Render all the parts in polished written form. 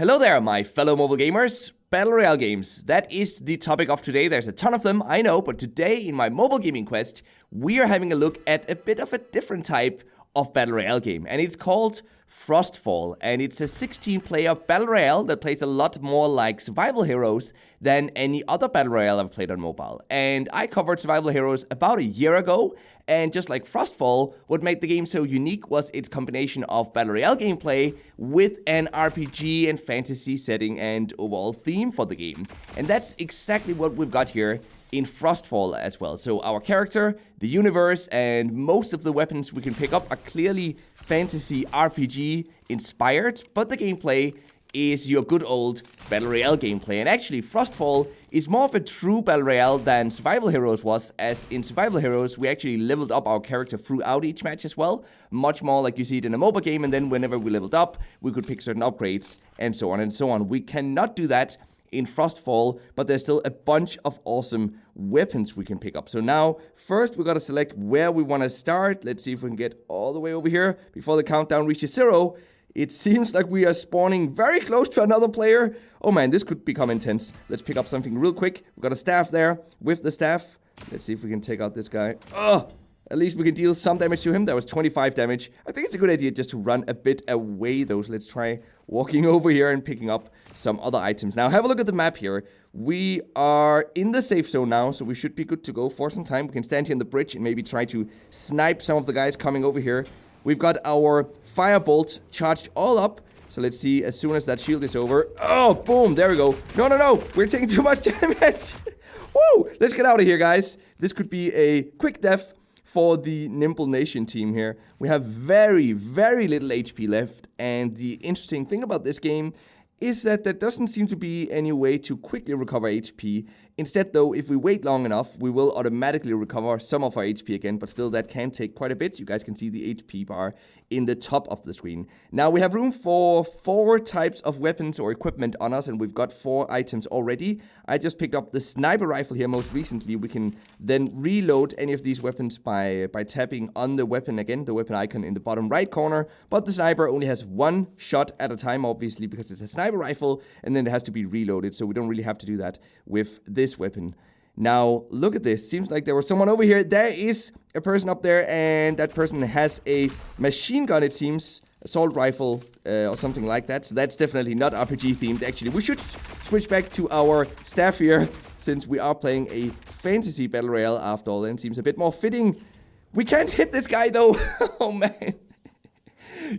Hello there, my fellow mobile gamers. Battle Royale games, that is the topic of today. There's a ton of them, I know, but today in my mobile gaming quest, we are having a look at a bit of a different type of Battle Royale game, and it's called Frostfall, and it's a 16-player Battle Royale that plays a lot more like Survival Heroes than any other Battle Royale I've played on mobile. And I covered Survival Heroes about a year ago, and just like Frostfall, what made the game so unique was its combination of Battle Royale gameplay with an RPG and fantasy setting and overall theme for the game. And that's exactly what we've got here in Frostfall as well. So our character, the universe, and most of the weapons we can pick up are clearly fantasy RPG inspired, but the gameplay is your good old Battle Royale gameplay. And actually, Frostfall is more of a true Battle Royale than Survival Heroes was, as in Survival Heroes, we actually leveled up our character throughout each match as well, much more like you see it in a mobile game, and then whenever we leveled up, we could pick certain upgrades, and so on and so on. We cannot do that in Frostfall, but there's still a bunch of awesome weapons we can pick up. So now, first we gotta select where we wanna start. Let's see if we can get all the way over here before the countdown reaches 0. It seems like we are spawning very close to another player. Oh man, this could become intense. Let's pick up something real quick. We've got a staff there. With the staff, let's see if we can take out this guy. At least we can deal some damage to him. That was 25 damage. I think it's a good idea just to run a bit away though. So let's try walking over here and picking up some other items. Now have a look at the map here. We are in the safe zone now, so we should be good to go for some time. We can stand here in the bridge and maybe try to snipe some of the guys coming over here. We've got our firebolt charged all up. So let's see, as soon as that shield is over. Oh, boom, there we go. No, we're taking too much damage. Woo, let's get out of here, guys. This could be a quick death for the Nimble Nation team here. We have very, very little HP left. And the interesting thing about this game is that there doesn't seem to be any way to quickly recover HP. Instead, though, if we wait long enough, we will automatically recover some of our HP again, but still that can take quite a bit. You guys can see the HP bar in the top of the screen. Now, we have room for 4 types of weapons or equipment on us, and we've got 4 items already. I just picked up the sniper rifle here most recently. We can then reload any of these weapons by tapping on the weapon again, the weapon icon in the bottom right corner, but the sniper only has 1 shot at a time, obviously, because it's a sniper rifle, and then it has to be reloaded, so we don't really have to do that with this weapon. Now, look at this. Seems like there was someone over here. There is a person up there, and that person has a machine gun, it seems. Assault rifle or something like that. So that's definitely not RPG themed, actually. We should switch back to our staff here, since we are playing a fantasy Battle Royale after all, and it seems a bit more fitting. We can't hit this guy, though. Oh, man.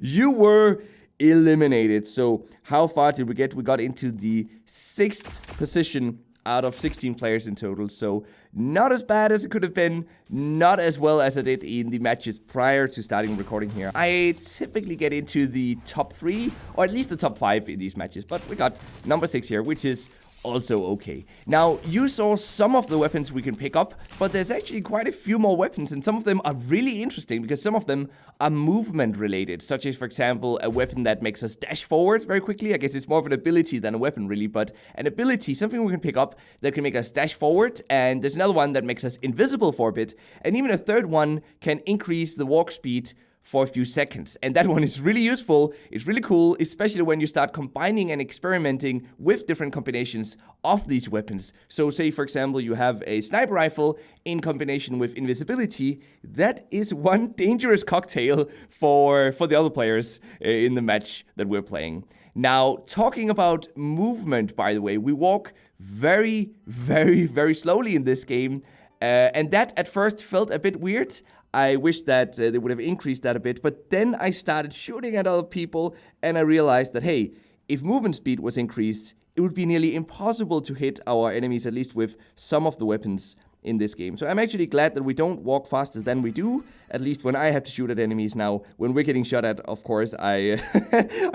You were eliminated. So how far did we get? We got into the 6th position out of 16 players in total, so not as bad as it could have been, not as well as I did in the matches prior to starting recording here. I typically get into the top 3, or at least the top 5 in these matches, but we got number 6 here, which is also okay. Now, you saw some of the weapons we can pick up, but there's actually quite a few more weapons, and some of them are really interesting because some of them are movement related, such as, for example, a weapon that makes us dash forward very quickly. I guess it's more of an ability than a weapon, really, but an ability, something we can pick up that can make us dash forward, and there's another one that makes us invisible for a bit, and even a third one can increase the walk speed for a few seconds. And that one is really useful. It's really cool, especially when you start combining and experimenting with different combinations of these weapons. So say, for example, you have a sniper rifle in combination with invisibility. That is one dangerous cocktail for the other players in the match that we're playing. Now, talking about movement, by the way, we walk very, very, very slowly in this game. And that at first felt a bit weird. I wish that they would have increased that a bit, but then I started shooting at other people, and I realized that, hey, if movement speed was increased, it would be nearly impossible to hit our enemies, at least with some of the weapons in this game. So I'm actually glad that we don't walk faster than we do, at least when I have to shoot at enemies now. When we're getting shot at, of course, I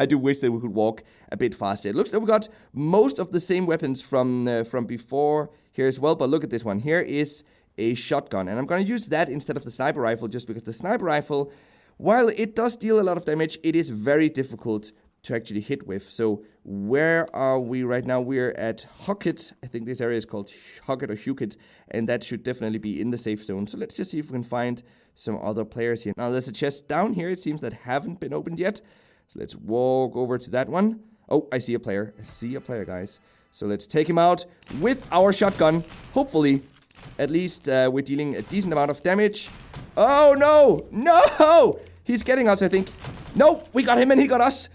do wish that we could walk a bit faster. It looks like we got most of the same weapons from before here as well, but look at this one. Here is a shotgun, and I'm going to use that instead of the sniper rifle, just because the sniper rifle, while it does deal a lot of damage, it is very difficult to actually hit with. So where are we right now? We're at Hocket. I think this area is called Hocket or Hukit, and that should definitely be in the safe zone. So let's just see if we can find some other players here. Now there's a chest down here, it seems, that haven't been opened yet. So let's walk over to that one. Oh, I see a player. I see a player, guys. So let's take him out with our shotgun. Hopefully, at least we're dealing a decent amount of damage. Oh, no! No! He's getting us, I think. No, we got him and he got us.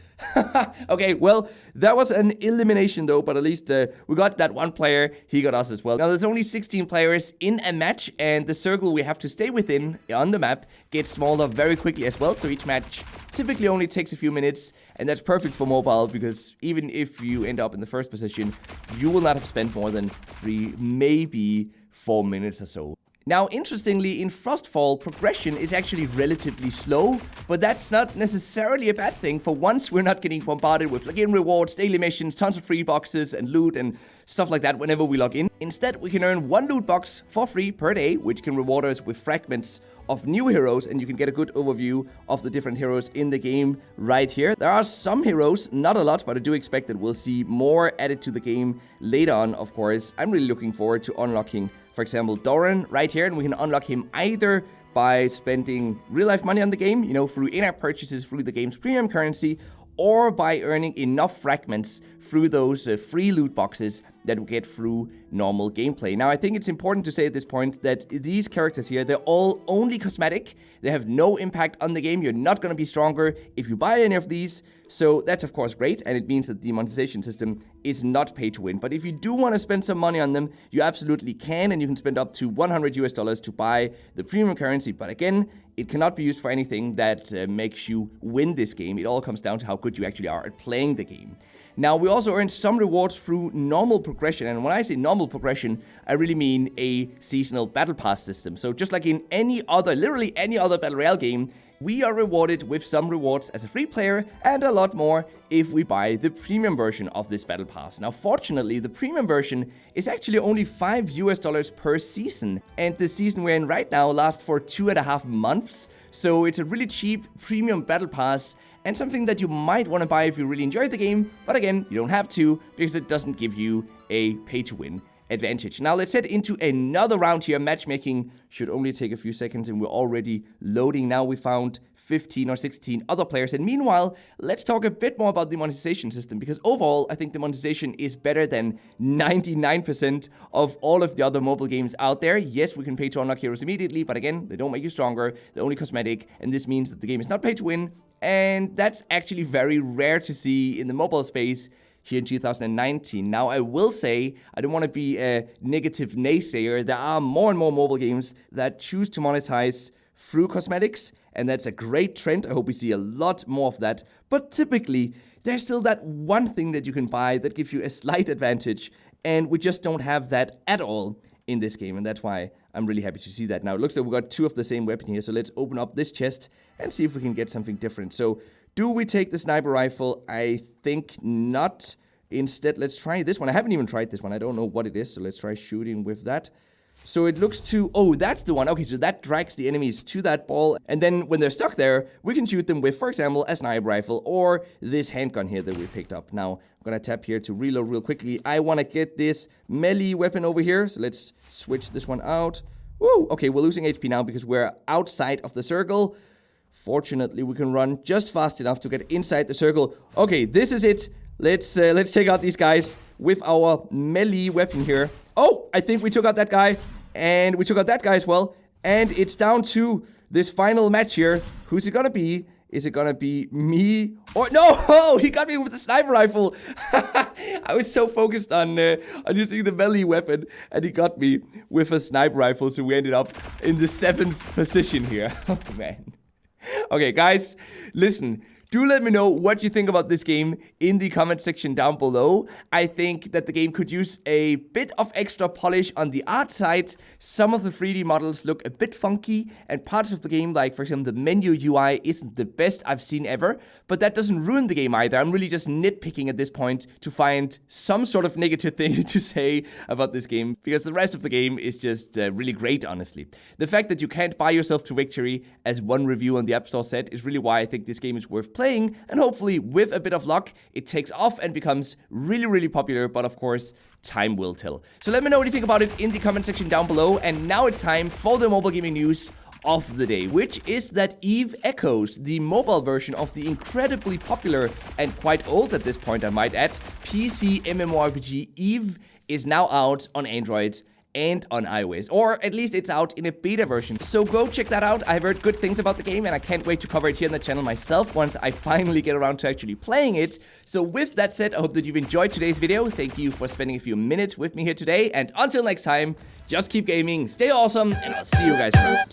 Okay, well, that was an elimination though, but at least we got that one player. He got us as well. Now, there's only 16 players in a match, and the circle we have to stay within on the map gets smaller very quickly as well. So each match typically only takes a few minutes, and that's perfect for mobile because even if you end up in the first position, you will not have spent more than 3, maybe 4 minutes or so. Now, interestingly, in Frostfall, progression is actually relatively slow, but that's not necessarily a bad thing. For once, we're not getting bombarded with login rewards, daily missions, tons of free boxes and loot and stuff like that whenever we log in. Instead, we can earn 1 loot box for free per day, which can reward us with fragments of new heroes, and you can get a good overview of the different heroes in the game right here. There are some heroes, not a lot, but I do expect that we'll see more added to the game later on, of course. I'm really looking forward to unlocking, for example, Doran right here, and we can unlock him either by spending real-life money on the game, you know, through in-app purchases through the game's premium currency, or by earning enough fragments through those free loot boxes that we get through normal gameplay. Now, I think it's important to say at this point that these characters here, they're all only cosmetic. They have no impact on the game. You're not going to be stronger if you buy any of these. So that's, of course, great. And it means that the monetization system is not pay to win. But if you do want to spend some money on them, you absolutely can. And you can spend up to $100 to buy the premium currency. But again, it cannot be used for anything that makes you win this game. It all comes down to how good you actually are at playing the game. Now, we also earn some rewards through normal progression. And when I say normal progression, I really mean a seasonal battle pass system. So just like in any other, literally any other Battle Royale game, we are rewarded with some rewards as a free player and a lot more if we buy the premium version of this battle pass. Now, fortunately, the premium version is actually only $5 per season. And the season we're in right now lasts for 2.5 months. So it's a really cheap premium battle pass and something that you might want to buy if you really enjoy the game. But again, you don't have to because it doesn't give you a pay-to-win advantage. Now let's head into another round here. Matchmaking should only take a few seconds and we're already loading. Now we found 15 or 16 other players. And meanwhile, let's talk a bit more about the monetization system, because overall, I think the monetization is better than 99% of all of the other mobile games out there. Yes, we can pay to unlock heroes immediately, but again, they don't make you stronger. They're only cosmetic, and this means that the game is not pay to win. And that's actually very rare to see in the mobile space here in 2019. Now, I will say, I don't want to be a negative naysayer. There are more and more mobile games that choose to monetize through cosmetics, and that's a great trend. I hope we see a lot more of that. But typically, there's still that one thing that you can buy that gives you a slight advantage, and we just don't have that at all in this game, and that's why I'm really happy to see that. Now, it looks like we got 2 of the same weapon here, so let's open up this chest and see if we can get something different. So, do we take the sniper rifle? I think not. Instead, let's try this one. I haven't even tried this one. I don't know what it is, so let's try shooting with that. So it looks to... Oh, that's the one. Okay, so that drags the enemies to that ball. And then when they're stuck there, we can shoot them with, for example, a sniper rifle or this handgun here that we picked up. Now, I'm going to tap here to reload real quickly. I want to get this melee weapon over here. So let's switch this one out. Woo! Okay, we're losing HP now because we're outside of the circle. Fortunately, we can run just fast enough to get inside the circle. Okay, this is it. Let's take out these guys with our melee weapon here. Oh, I think we took out that guy. And we took out that guy as well. And it's down to this final match here. Who's it gonna be? Is it gonna be me? Or no! Oh, he got me with the sniper rifle. I was so focused on using the melee weapon, and he got me with a sniper rifle. So we ended up in the 7th position here. Oh, man. Okay, guys, listen. Do let me know what you think about this game in the comment section down below. I think that the game could use a bit of extra polish on the art side. Some of the 3D models look a bit funky, and parts of the game, like for example the menu UI, isn't the best I've seen ever. But that doesn't ruin the game either. I'm really just nitpicking at this point to find some sort of negative thing to say about this game, because the rest of the game is just really great, honestly. The fact that you can't buy yourself to victory, as one review on the App Store said, is really why I think this game is worth playing. And hopefully, with a bit of luck, it takes off and becomes really, really popular. But of course, time will tell. So let me know what you think about it in the comment section down below. And now it's time for the mobile gaming news of the day, which is that Eve Echoes, the mobile version of the incredibly popular and quite old at this point, I might add, PC MMORPG Eve, is now out on Android and on iOS, or at least it's out in a beta version. So go check that out. I've heard good things about the game and I can't wait to cover it here on the channel myself once I finally get around to actually playing it. So with that said, I hope that you've enjoyed today's video. Thank you for spending a few minutes with me here today, and until next time, just keep gaming, stay awesome, and I'll see you guys around.